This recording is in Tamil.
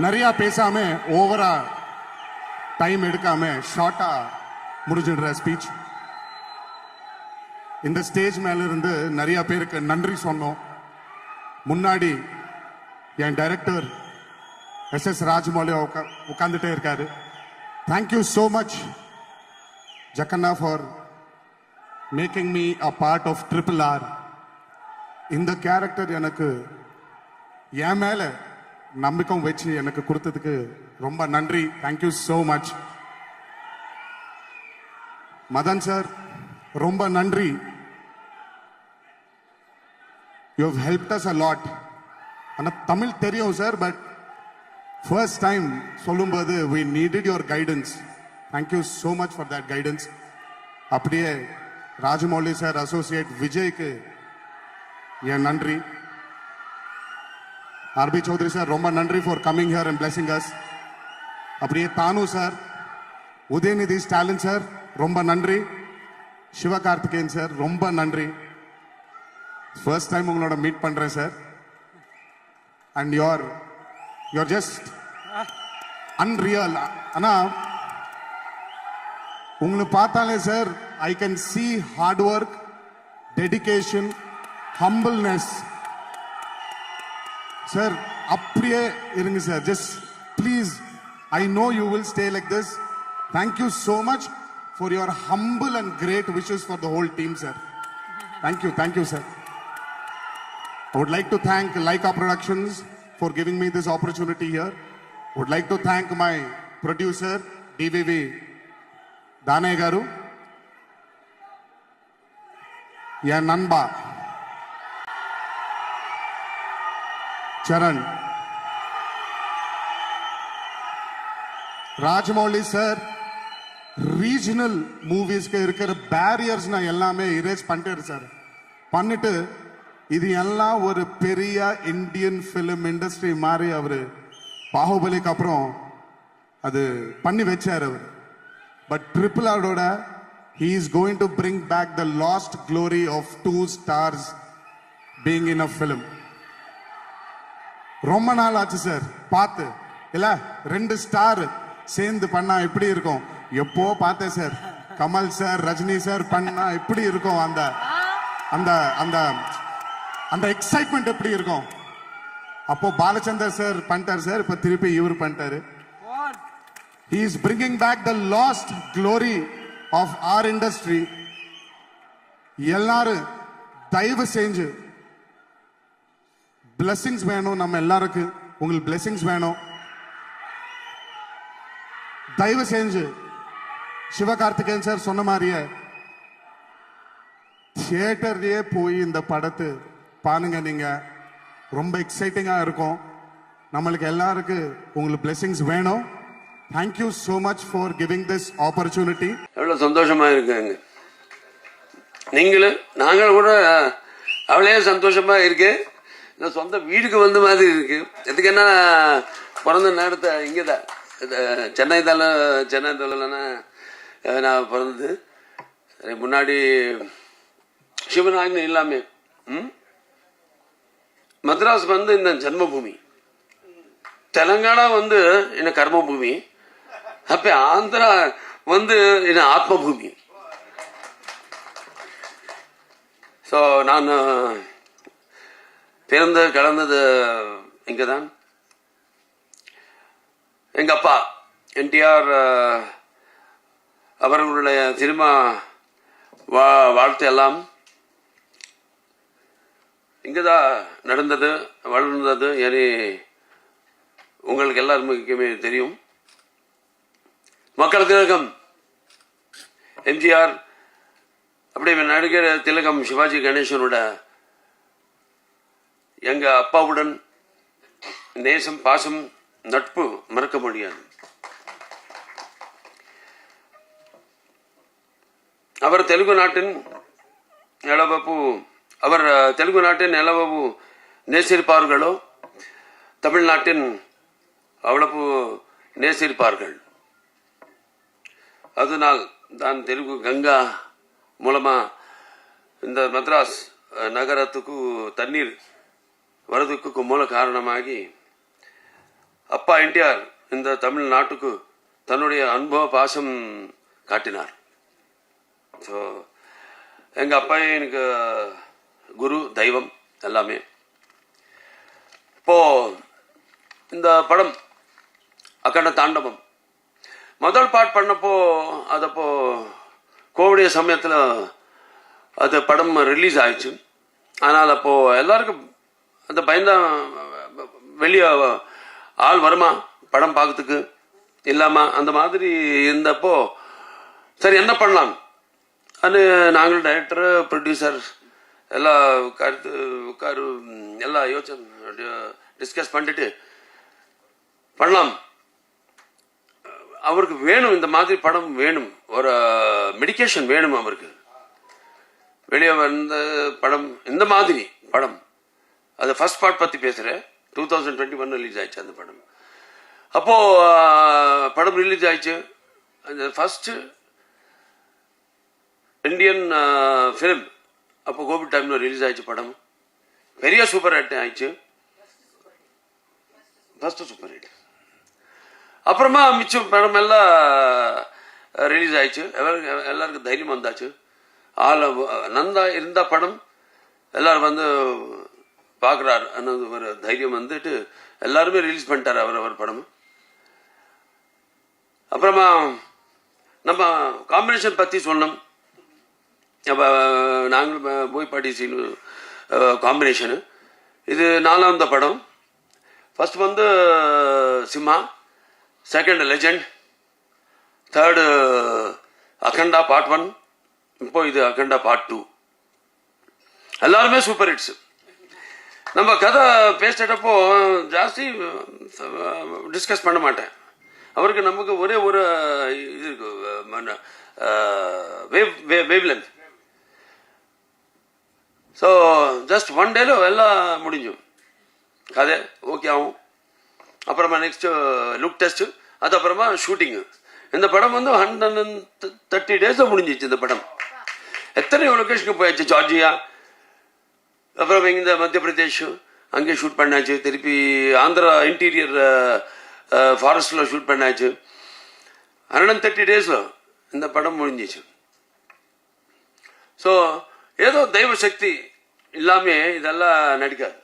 நிறைய பேசாம ஓவரா டைம் எடுக்காம ஷார்ட்டா முடிஞ்சிடுற ஸ்பீச். இந்த ஸ்டேஜ் மேல இருந்து நிறைய பேருக்கு நன்றி சொன்னோம். முன்னாடி என் டைரக்டர் எஸ் ராஜமௌலி உட்கார்ந்துட்டே இருக்காரு. Thank you so much Jakkanna for making me a part of RRR. இந்த கேரக்டர் எனக்கு என் மேல நம்பிக்கை வச்சு எனக்கு கொடுத்ததுக்கு ரொம்ப நன்றி. Thank you so much. Madhan sir ரொம்ப நன்றி. You have helped us a lot. ஆனால் தமிழ் தெரியும் சார், பட் ஃபர்ஸ்ட் டைம் சொல்லும்போது we needed your guidance. Thank you so much for that guidance. அப்படியே ராஜமௌலி சார், அசோசியேட் விஜய்க்கு என் நன்றி. RB சௌத்ரி சார் ரொம்ப நன்றி for coming here and blessing as. அப்படியே தானு சார், உதயநிதி ஸ்டாலின் சார் ரொம்ப நன்றி. சிவகார்த்திகேயன் சார் ரொம்ப நன்றி. ஃபர்ஸ்ட் டைம் உங்களோட மீட் பண்றேன் sir. And you're just unreal. ஆனா உங்களை பார்த்தாலே sir I can see hard work, dedication, humbleness. Sir அப்படியே இருங்க sir. Just please, I know you will stay like this. Thank you so much for your humble and great wishes for the whole team, sir. Thank you, sir. I would like to thank Laika Productions for giving me this opportunity here. I would like to thank my producer, DVV Dane Garu, ya Nanba, Charan, Rajamouli sir. Regional மூவிஸ்க்கு இருக்கிற பேரியர்ஸ் நான் எல்லாமே இரேஸ் பண்ணிட்டேன் சார். பண்ணிட்டு இது எல்லாம் ஒரு பெரிய இந்தியன் ஃபிலிம் இண்டஸ்ட்ரி மாதிரி அவரு பாகுபலிக்கு அப்புறம் அது பண்ணி வச்சார் அவர். பட் RRRோட he is going to bring back the lost glory of 2 stars being in a film. ரொம்ப நாள் ஆச்சு சார் பார்த்து. இல்ல 2 ஸ்டார் சேர்ந்து பண்ணா எப்படி இருக்கும்? எப்போ பார்த்தேன் sir, Kamal sir, Rajini sir பண்ணா எப்படி இருக்கும்? அந்த அந்த அந்த அந்த எக்ஸைட்மெண்ட் எப்படி இருக்கும்? அப்போ பாலச்சந்தர் சார் பண்ணிட்டார் சார், இப்ப திருப்பி இவர் பண்ணிட்டாரு. he is bringing back the lost glory of our industry. எல்லாரும் தயவு செஞ்சு blessings வேணும். நம்ம எல்லாருக்கும் உங்களுக்கு blessings வேணும். தயவு செஞ்சு சிவகார்த்திகேயன் சார் சொன்ன மாதிரியே தியேட்டர்லயே போய் இந்த படத்தை பாருங்க. நீங்க ரொம்ப எக்ஸைட்டிங்கா இருக்கும். நம்மளுக்கு எல்லாருக்கும் உங்களுக்கு பிளெஸிங்ஸ் வேணும். Thank you so much for giving this opportunity. எவ்வளவு சந்தோஷமா இருக்குங்க. நீங்களும் நாங்களும் கூட அவ்வளே சந்தோஷமா இருக்கு. இந்த சொந்த வீட்டுக்கு வந்த மாதிரி இருக்கு. எதுக்கு என்ன பிறந்த நேரத்தை இங்கதான் சென்னை தலைனா நான் பிறந்தது. முன்னாடி சிவநாயகன் இல்லாமே மദ്രാஸ் வந்து இந்த ஜன்மபூமி, தெலங்கானா வந்து என்ன கர்மபூமி, அப்ப ஆந்திரா வந்து என்ன ஆத்மபூமி. ஸோ நான் பிறந்து கலந்தது இங்கதான். எங்க அப்பா NTR அவர்களுடைய சினிமா வாழ்த்து எல்லாம் இங்கதான் நடந்தது, வளர்ந்தது. ஏனி உங்களுக்கு எல்லாருக்குமே தெரியும். மக்கள் திலகம் MGR, அப்படியே நடிகர் திலகம் சிவாஜி கணேசனோட எங்க அப்பாவுடன் நேசம், பாசம், நட்பு மறக்க முடியாது. அவர் தெலுங்கு நாட்டின் நிலவப்பு நேசிருப்பார்களோ தமிழ்நாட்டின் அவ்வளவு நேசிருப்பார்கள். அதனால் தான் தெலுங்கு கங்கா மூலமா இந்த மദ്രാஸ் நகரத்துக்கு தண்ணீர் வரதுக்கு மூல காரணமாகி அப்பா என்டிஆர் இந்த தமிழ்நாட்டுக்கு தன்னுடைய அனுபவ பாசம் காட்டினார். ஸோ எங்கள் அப்பா எனக்கு குரு தெய்வம் எல்லாமே. இப்போ இந்த படம் அக்கண்ட தாண்டவம் முதல் பார்ட் பண்ணப்போ அதப்போ கோவிடைய சமயத்தில் அது படம் ரிலீஸ் ஆயிடுச்சு. ஆனால் அப்போ எல்லாருக்கும் அந்த பயந்தா வெளியே ஆள் வருமா படம் பார்க்கறதுக்கு இல்லாமா அந்த மாதிரி இருந்தப்போ சரி என்ன பண்ணலாம் அது நாங்கள் டைரக்டர் ப்ரொடியூசர் எல்லாம் உட்காரு எல்லாம் யோசனை டிஸ்கஸ் பண்ணிட்டு பண்ணலாம். அவருக்கு வேணும் இந்த மாதிரி படம் வேணும், ஒரு மெடிக்கேஷன் வேணும் அவருக்கு. வெளியே வந்த படம் இந்த மாதிரி படம் அது ஃபர்ஸ்ட் பார்ட் பற்றி பேசுகிறேன். 2021 ரிலீஸ் ஆயிடுச்சு அந்த படம். அப்போ படம் ரிலீஸ் ஆயிடுச்சு. அந்த ஃபர்ஸ்ட் இந்தியன் ஃபிலிம் அப்போ கோவிட் டைம்ல ரிலீஸ் ஆயிடுச்சு படம். பெரிய சூப்பர் ஹிட் ஆயிடுச்சு. First super hit. அப்புறமா மிச்சம் படம் எல்லாம் ரிலீஸ் ஆயிடுச்சு. எல்லாருக்கும் தைரியம் வந்தாச்சு. நந்தா இருந்த படம் எல்லாரும் வந்து பார்க்குறாரு ಅನ್ನೋದು ஒரு தைரியம் வந்துட்டு எல்லாருமே ரிலீஸ் பண்ணிட்டாரு அவர் படம். அப்புறமா நம்ம காம்பினேஷன் பற்றி சொன்னோம். அப்போ நாங்களும் போய் பாட்டி சீனு காம்பினேஷனு. இது 4வது படம். ஃபர்ஸ்ட் வந்து Simha, second legend, third Akhanda part 1, இப்போ இது அகண்டா பார்ட் 2. எல்லாருமே சூப்பர் ஹிட்ஸ். நம்ம கதை பேசிட்டப்போ ஜாஸ்தி டிஸ்கஸ் பண்ண மாட்டேன். அவருக்கு நமக்கு ஒரே ஒரு இது இருக்கு, wave length. So just one டேல எல்லாம் முடிஞ்சும் கதை ஓகே ஆகும். அப்புறமா நெக்ஸ்ட் லுக் டெஸ்ட், அது அப்புறமா ஷூட்டிங்கு. இந்த படம் வந்து 130 days முடிஞ்சிச்சு. இந்த படம் எத்தனை லொகேஷனுக்கு போயாச்சு. ஜார்ஜியா, அப்புறம் இந்த மத்திய பிரதேஷ் அங்கே ஷூட் பண்ணாச்சு. திருப்பி ஆந்திரா இன்டீரியர் ஃபாரஸ்ட்ல ஷூட் பண்ணாச்சு. 130 days இந்த படம் முடிஞ்சிச்சு. ஸோ ஏதோ தெய்வ சக்தி இல்லாமல் இதெல்லாம் நடிக்காது.